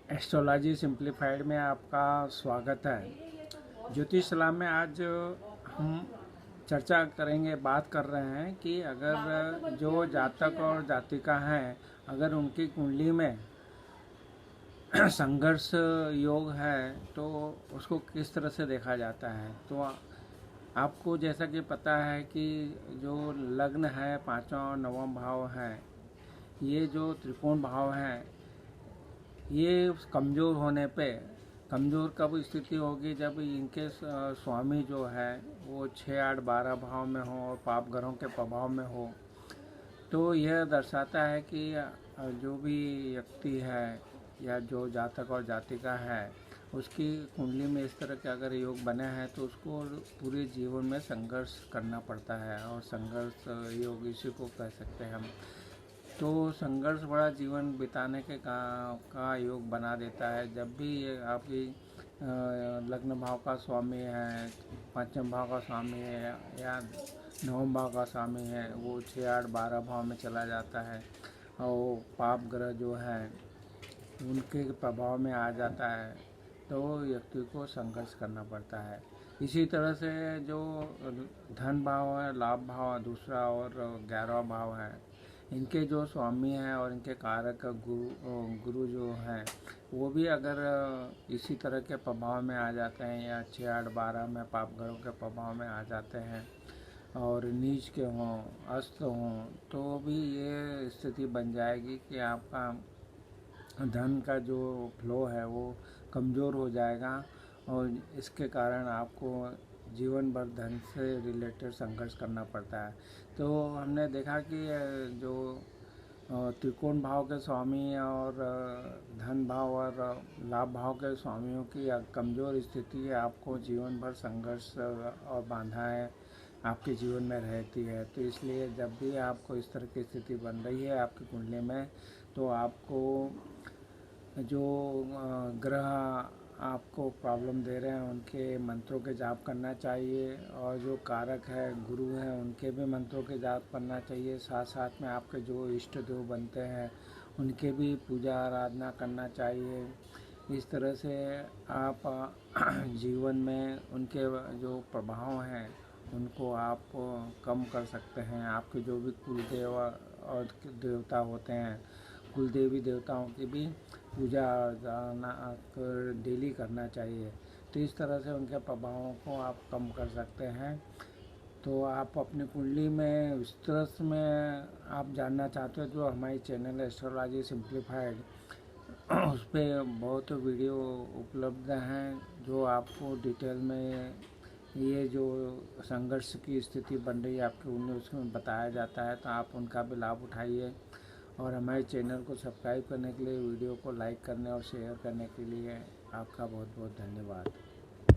Astrology simplified में आपका स्वागत है। ज्योतिष सलाह में आज हम चर्चा करेंगे, बात कर रहे हैं कि अगर जो जातक और जातिका हैं, अगर उनकी कुंडली में संघर्ष योग है तो उसको किस तरह से देखा जाता है। तो आपको जैसा कि पता है कि जो लग्न है, पाँचवा और नवम भाव है, ये जो त्रिकोण भाव हैं, ये कमज़ोर होने पे, कमज़ोर कब स्थिति होगी जब इनके स्वामी जो है वो 6, 8, 12 भाव में हो और पाप ग्रहों के प्रभाव में हो। तो यह दर्शाता है कि जो भी व्यक्ति है या जो जातक और जातिका है, उसकी कुंडली में इस तरह के अगर योग बने हैं तो उसको पूरे जीवन में संघर्ष करना पड़ता है। और संघर्ष योग इसी को कह सकते हैं हम। तो संघर्ष भरा जीवन बिताने के का योग बना देता है। जब भी ये आपकी लग्न भाव का स्वामी है, पंचम भाव का स्वामी है या नवम भाव का स्वामी है, वो 6, 8, 12 भाव में चला जाता है और पाप ग्रह जो है उनके प्रभाव में आ जाता है, तो व्यक्ति को संघर्ष करना पड़ता है। इसी तरह से जो धन भाव है, लाभ भाव दूसरा और 11वां भाव है, इनके जो स्वामी हैं और इनके कारक गुरु जो हैं, वो भी अगर इसी तरह के प्रभाव में आ जाते हैं या 6, 8, 12 में पाप ग्रहों के प्रभाव में आ जाते हैं और नीच के हों, अस्त हों, तो भी ये स्थिति बन जाएगी कि आपका धन का जो फ्लो है वो कमज़ोर हो जाएगा और इसके कारण आपको जीवन भर धन से रिलेटेड संघर्ष करना पड़ता है। तो हमने देखा कि जो त्रिकोण भाव के स्वामी और धन भाव और लाभ भाव के स्वामियों की कमज़ोर स्थिति आपको जीवन भर संघर्ष और बाधाएं आपके जीवन में रहती है। तो इसलिए जब भी आपको इस तरह की स्थिति बन रही है आपकी कुंडली में, तो आपको जो ग्रह आपको प्रॉब्लम दे रहे हैं उनके मंत्रों के जाप करना चाहिए और जो कारक है गुरु हैं उनके भी मंत्रों के जाप करना चाहिए। साथ साथ में आपके जो इष्ट देव बनते हैं उनके भी पूजा आराधना करना चाहिए। इस तरह से आप जीवन में उनके जो प्रभाव हैं उनको आप कम कर सकते हैं। आपके जो भी कुलदेव और देवता होते हैं, कुल देवी देवताओं की भी पूजा अर्चना डेली करना चाहिए। तो इस तरह से उनके प्रभावों को आप कम कर सकते हैं। तो आप अपनी कुंडली में विस्तृत में आप जानना चाहते हो, जो हमारी चैनल एस्ट्रोलॉजी सिंप्लीफाइड, उस पर बहुत वीडियो उपलब्ध हैं जो आपको डिटेल में ये जो संघर्ष की स्थिति बन रही है आपकी उन्हें उसमें बताया जाता है। तो आप उनका भी लाभ उठाइए और हमारे चैनल को सब्सक्राइब करने के लिए, वीडियो को लाइक करने और शेयर करने के लिए आपका बहुत बहुत धन्यवाद।